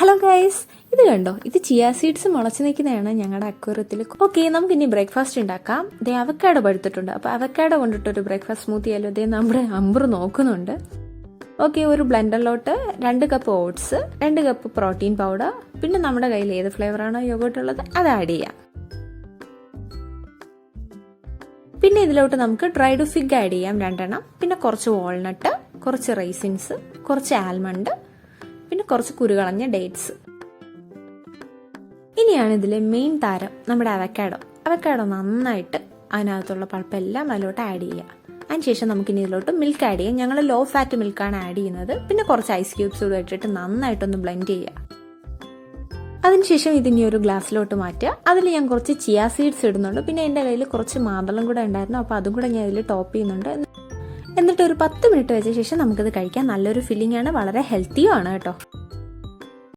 Hello guys, ഇത് കണ്ടോ, ഇത് ചിയാ സീഡ്സ് മുളച്ച് നിൽക്കുന്നതാണ് ഞങ്ങളുടെ അക്വേറിയത്തിൽ. ഓക്കെ, നമുക്ക് ഇനി ബ്രേക്ക്ഫാസ്റ്റ് ഉണ്ടാക്കാം. ദേ അവക്കാഡോ പഴുത്തിട്ടുണ്ട്. അപ്പോൾ അവക്കാഡോ കൊണ്ടിട്ടൊരു ബ്രേക്ക്ഫാസ്റ്റ് സ്മൂത്തി ആയാലും ദേ നമ്മുടെ അമ്പർ നോക്കുന്നുണ്ട്. ഓക്കെ, ഒരു ബ്ലെൻഡറിലോട്ട് 2 cup oats, 2 cup protein powder, പിന്നെ നമ്മുടെ കയ്യിൽ ഏത് ഫ്ലേവറാണോ യോഗോട്ട് ഉള്ളത് അത് ആഡ് ചെയ്യാം. പിന്നെ ഇതിലോട്ട് നമുക്ക് ഡ്രൈഡ് ഫിഗ് ആഡ് ചെയ്യാം 2 എണ്ണം, പിന്നെ കുറച്ച് വാൾനട്ട്, കുറച്ച് റൈസിൻസ്, കുറച്ച് ആൽമണ്ട്, പിന്നെ കുറച്ച് കുരുകളഞ്ഞ ഡേറ്റ്സ്. ഇനിയാണ് ഇതിലെ മെയിൻ താരം നമ്മുടെ അവക്കാഡോ നന്നായിട്ട് അതിനകത്തുള്ള പൾപ്പെല്ലാം അതിലോട്ട് ആഡ് ചെയ്യുക. അതിനുശേഷം നമുക്കിനി ഇതിലോട്ട് മിൽക്ക് ആഡ് ചെയ്യാം. ഞങ്ങൾ ലോ ഫാറ്റ് മിൽക്കാണ് ആഡ് ചെയ്യുന്നത്. പിന്നെ കുറച്ച് ഐസ് ക്യൂബ്സ് കൂടെ ഇട്ടിട്ട് നന്നായിട്ടൊന്ന് ബ്ലെൻഡ് ചെയ്യുക. അതിനുശേഷം ഇതിനി ഒരു ഗ്ലാസ്സിലോട്ട് മാറ്റുക. അതിൽ ഞാൻ കുറച്ച് ചിയാ സീഡ്സ് ഇടുന്നുണ്ട്. പിന്നെ എൻ്റെ കയ്യിൽ കുറച്ച് മാതളം കൂടെ ഉണ്ടായിരുന്നു, അപ്പോൾ അതും കൂടെ ഞാൻ ഇതിൽ ടോപ്പ് ചെയ്യുന്നുണ്ട്. എന്നിട്ട് ഒരു 10 മിനിറ്റ് വെച്ച ശേഷം നമുക്കിത് കഴിക്കാം. നല്ലൊരു ഫില്ലിംഗ് ആണ്, വളരെ ഹെൽത്തിയും ആണ് കേട്ടോ.